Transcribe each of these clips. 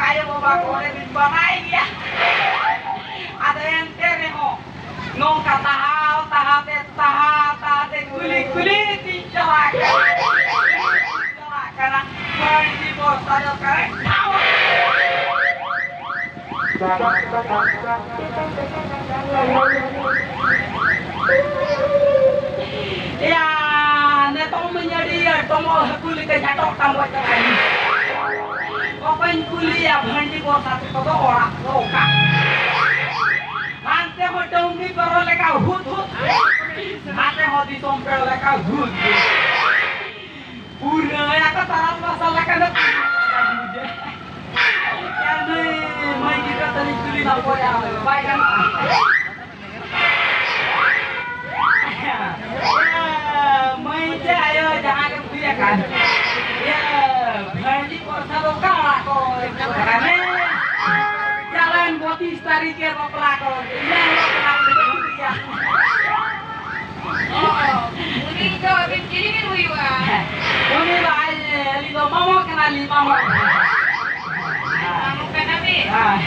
ayo bawa kore bin bangai ya. Ada yang teremo. Nong kata tahate kuli dijalan. Karena berdi bos ada kare. Ya, netong menjadi tomo kuli ke jatuh tambah jalan. Open kuli ya berdi bos satu kota orang loka. Ante ho dongni paro leka hut. Ante ho di sompel leka hut. Pura ya ka taran masalah kana. Kane mai kita tadi kuli na poya. Bai kan. Mai je ayo jangan ke dia kan. Ya, berdi bos satu kala ko. Karena jalan buat istari ke pelakon. Ini pelakon ya. Oh, ini kau begini kan huiwa. Ini baik, lima mama kena lima mama. Kamu kena bi? Oh,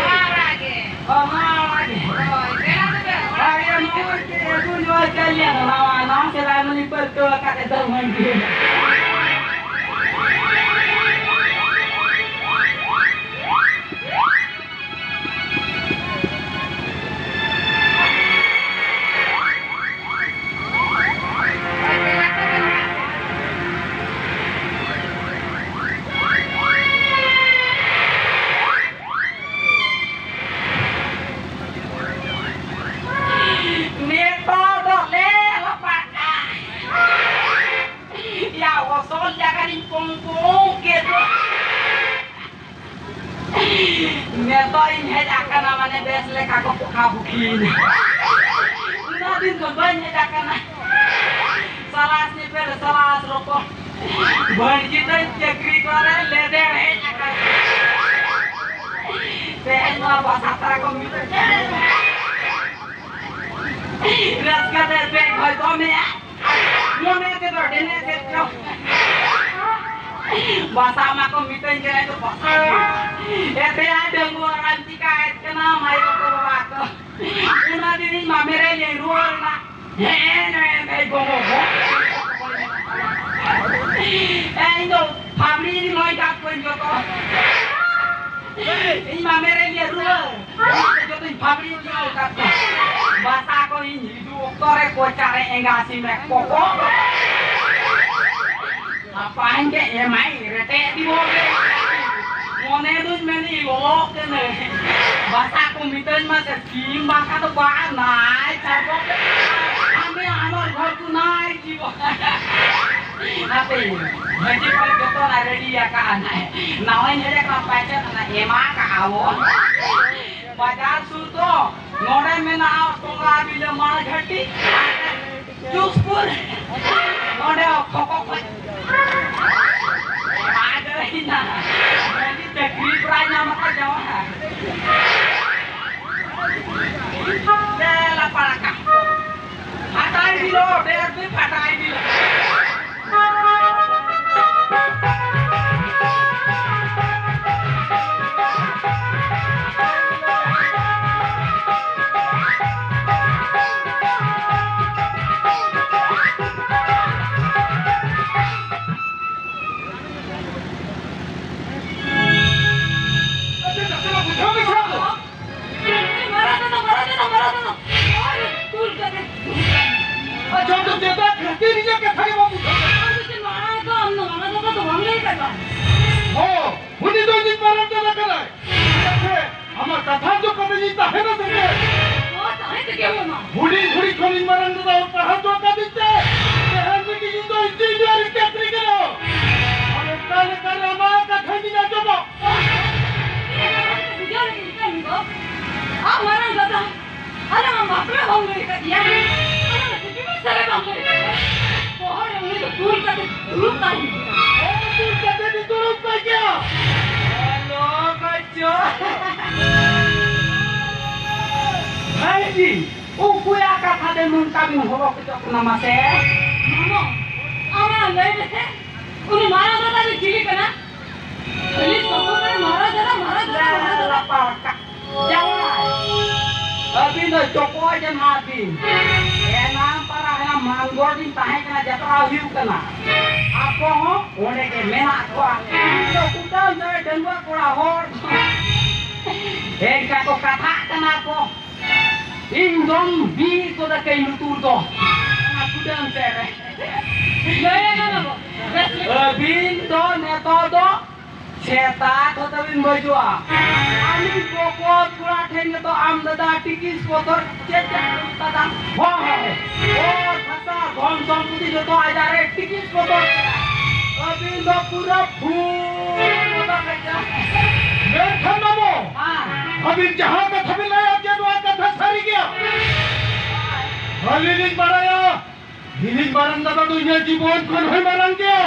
mahal lagi. Oh, mahal lagi. Oh, kenapa tu? Ayah mau ke jual kalian, nama saya meliput ke kata teman dia. Netoin hejakan namanya besle kagok kabukin. Nadin kebannya hejakan. Salah sniper salah rokok. Banjita cekri kore leder hejakan. Saya mau bahasa tera komputer. Ras kader beg hoy tome ya. Mone te dene te tro. Bahasa sama komputer kira itu bahasa. Ete ada orang tiket kena mayo ko. Una dini mamere le ruol na. Gongo. Indo family ni moi dak ko joto. Ini mamere le ruol. Joto family ni moi dak ko. Bahasa ko ini doktore ko care engasi mek poko. Apa enge ya mai rete di mobil. Mone tu meni lolok ke ne. Bahasa komputer mah sesimbang kata bahan naik cabok. Ame amar घर को naik jiwa. Apa ini? Jadi kalau kita ada dia kan, nawan jadi kalau pacar na ema kawo. Baजार सुतो नोड़े में ना टोंगा बिले मार घटी चुसपुर नोड़े खोको ada ina jadi tagri pranya maka jawa dela paraka hatai bilo der bi patai bilo nama saya mama ama lele uni mara dada ji kena police ko अभी तो choco जमाती eNAM para hena manggor din tahe kana jatra hiu kana apo ho one ke mena ko to kuda na dengwa kora hor ka ko katha kana ko indom bi to da kai lutur do na kuda sere gaya kana ko bin do ne to do Ceta to tabin bajua. Ani pokok pura thenge to amdada tikis kotor ceta tada. Oh khasa gon gon pudi jo to ajare tikis kotor. Abin do pura phul to kaja. देखा मामो अभी जहाँ का थमिल लाया क्या तो आका था सारी क्या हलीलिंग माराया हिलिंग मारन दादा दुनिया जीवन कौन है मारन क्या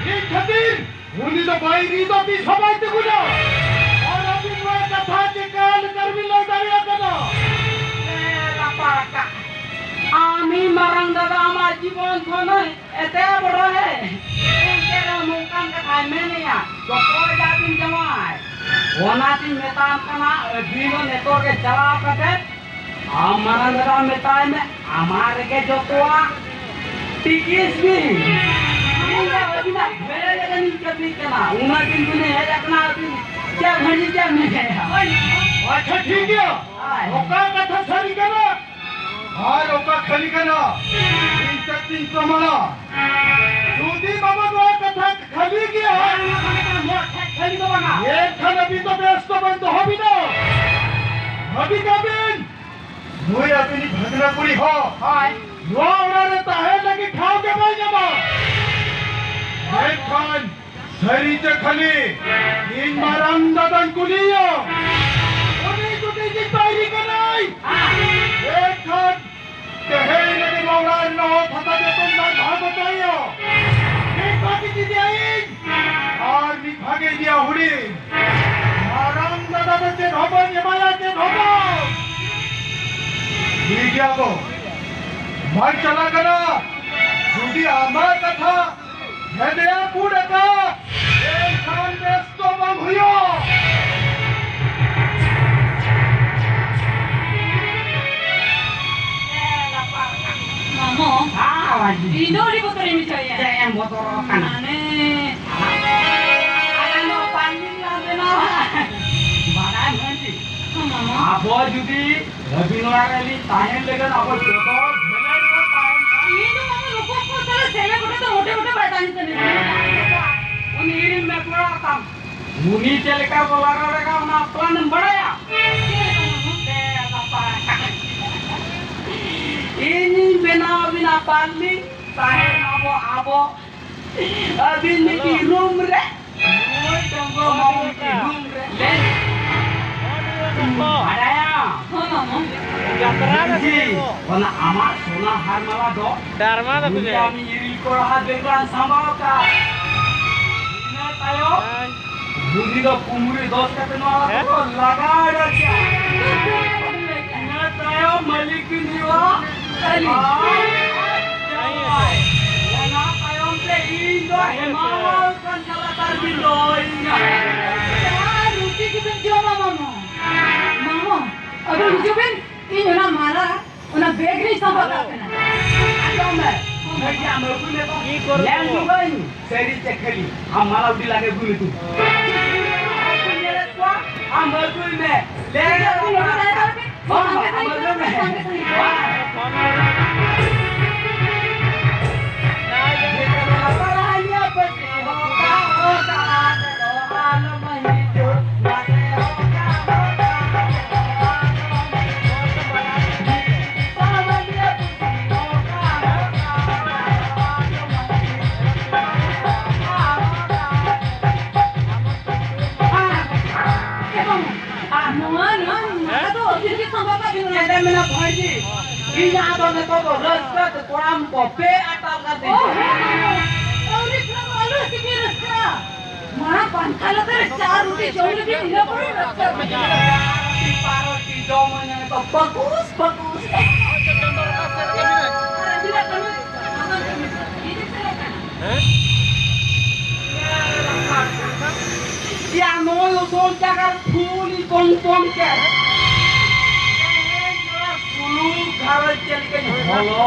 ये खतीर उन्हीं तो भाई नहीं तो भी सबाई ते गुना और अभी वो कथा के काल कर भी लौटाया करना lapaka ami marang daga ama जीवन कौन है ऐसे बड़ा है इनके मुकाम का खाई में नहीं आ तो कोई जातिन जमाए वनातिन मेताम कना बीनो नेतो के चला करते marang daga मेताई में हमारे के जो तो टिकिस भी अभी ना मेरे जगह नहीं कभी करना उन्हें दिन दुने है रखना अभी क्या घड़ी क्या मिले अच्छा ठीक है ओका कथा सारी करना हाँ ओका खली करना इन तक तीन प्रमाणा दूधी मामा को कथा खली किया खली तो बना ये खन अभी तो व्यस्त बंद हो भी ना अभी कबिन मुझे अभी नहीं भगना पूरी हो हाय वो उन्होंने ताहे लगी खाओ के भाई जमा Ekhan, sari cekali, in marang dadan kuliyo. Oni tuti jitari kanai. Ekhan, kehei lagi maulan no thata beton na bhagatayo. Ekhan ki jidiain, ar ni bhage dia huri. Marang dadan che dhoban yamaya che dhoban. Ini ko, mai chala kana. Judi amar katha. Hadiah puda ka, Ekhan besto bang huyo. Mamo, lagi ini di motor ini saya. yang motor kan Aneh. ada no panin ada no badan nanti Mamo. abo judi lebih lagi tahan legan abo joto Ini mamo lupa kok salah saya kok itu motor bertanya tadi. Ini mekura tam muni celaka bola rega na plan bada ya ini bina pali tahan abo abin di room re tunggu mau di room re ada ya Mamo. wana amar sona har mala do Dharma na tujhe. Kami iri ko rahat bekran sambal ka ina tayo budi do kumuri dos ka teno ko laga rakya ina tayo malik niwa ali wana tayo te indo hemal kan kala tar bindo ina रुचि कितन जो मamo. Mamo, अगर रुचि बिन ini ना मारा, उन्हें bag नहीं संभाल करना. Yang juga ini seri cekali, amal udah lagi gula tu. Amal tu ini, lagi aku nak ada. Oh, amal tu ini. Apa lagi apa sih? Oh, tak ada. Alam hidup, Mana bhaji, ini ada ni tu rasa tu kurang kopi atau kata. और इतना मालूम है कि रास्ता मारा पंखाला तर चार रोटी जोड़ के दिला पड़े रास्ता Paro di domennya tu bagus. Ya no pong ke. Sulung gharaj chali ke holo.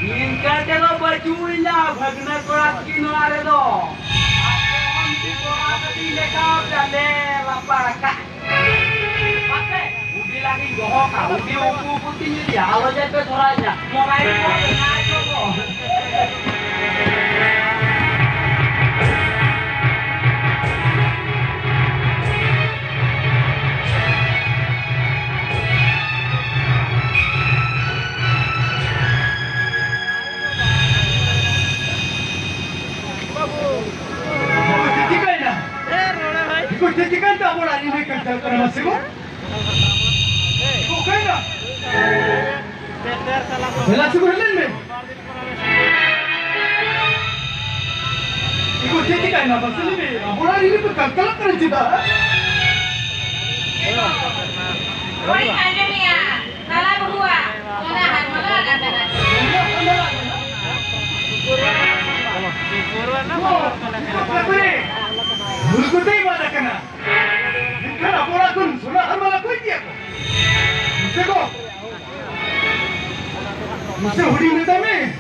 Inka jelo bajuila bhagna korat kinare do. Ape onti korat dile ka jale lapaka. Pakai ubi lagi gohoka, ubi upu putihnya dia. Kalau jatuh suaranya, mau main ngaco kok. Jadikan tak bola ini kerja kerana masuk. Bukan tak? Bela sebulan ni. Ikut jadikan apa sini ni? Bola ini bukan kalau kerja dah. Oi ada ni ya. Salah berdua. Mana hak mana ada nak. Mulkutai mana kena? Kena bola kun, sudah harmalah kau dia. Musuh, musuh hudi ni tami.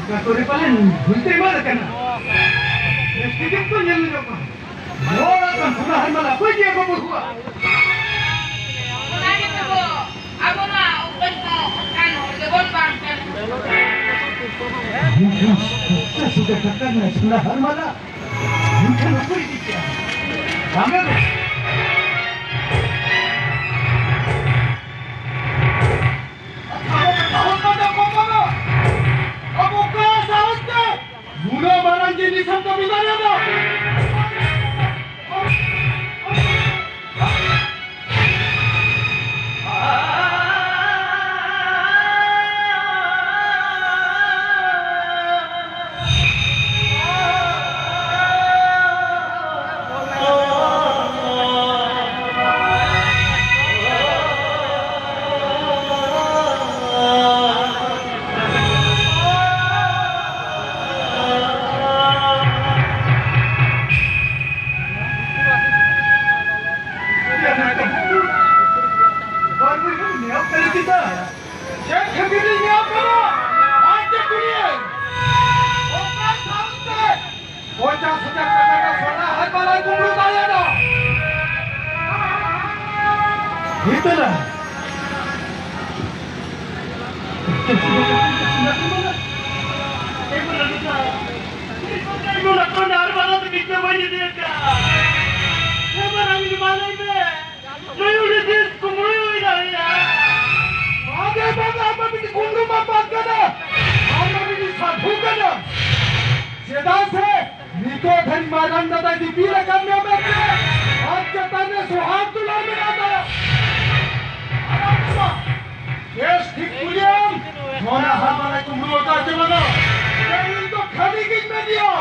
Kau tu paling mulkutai mana kena? Sedikit pun yang lupa. Bola kun, sudah harmalah kau dia kau buat. Mana kita bu? Aku nak open kan, kebun bangkan. Saya sudah katakan sudah harmalah. Bukan apa ini dia. Bangga. Mula barang jenis hantar bintangnya dah. Itulah. Yes, ठीक William. Mana hamarai kumru ka jemana? Jadi itu khali kit mein diya.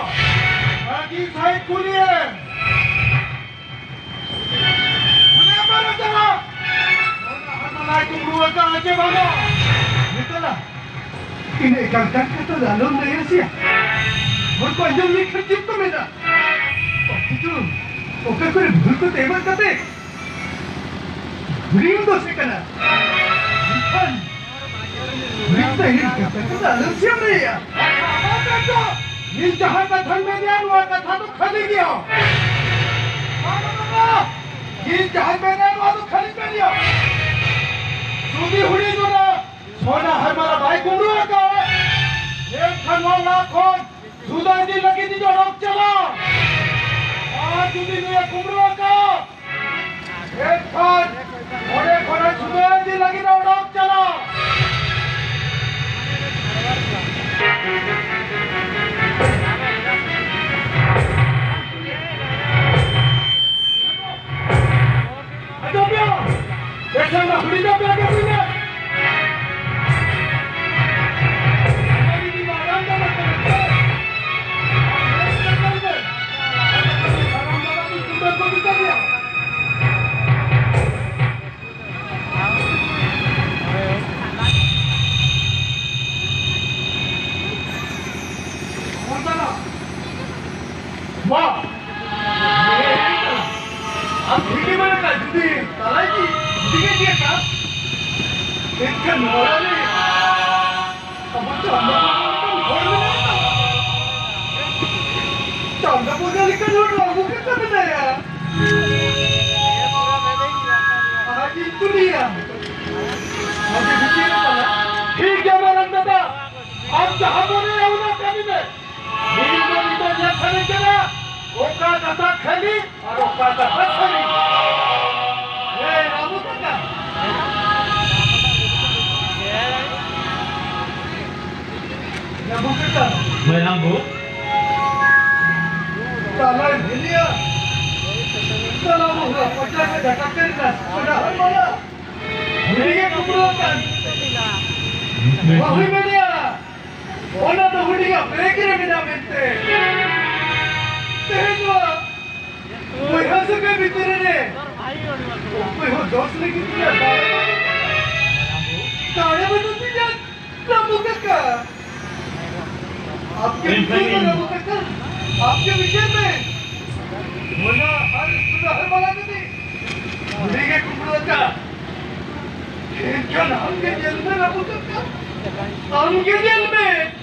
Bagi saya William. Mana mana jaga? Mana hamarai kumru ka jemana? Itulah. Ini ikan itu dalam dia sih. Mereka yang ni kerja tu mana? Itu, oke kau berku tebak kate. Bring tu sekana. Kita ini kata dalam siapa ya? Apa tu? Ini jahat kata media luar kata tu khali dia. Apa? Ini jahat media luar tu khali dia. Sudi huri tu na. Soalnya hamaरा भाई कुमरू का है. एक खनवा लाखों सुधा दी लगी थी जो रोक चला. आज सुधी ने कुमरू का एक खन और सुधा दी लगी ना रोक चला. Aduh biar, besar nak beli dah biar punya. Wah, इतकं नवराने चांदापूजाली का लोट लागू करता बताया आज दुनिया माझे विचार मला ठीक आहे मला दादा आप जहां बोले येऊ ना कमी में मेरी बोली तो या खाने केला ओका दाता खाली और ओका दाता खाली ए रामू काका रामू काका मैं रामू चला भेलिया चला मुला पटला का धक्का करना बड़ा मला हुडीगे कुपरो का वही भेलिया ओना तो हुडीगा ब्रेकरे बिना बेते तेजवा कोई हंस के भीतर रे कोई हो दोस्त ने किया ताड़े बनती जा रामू काका आपके विषय में रामू काका आपके विषय में होना हर वाला नहीं बुढ़े कुमड़ों का इनका नाम के जेल में रखो का नाम के जेल में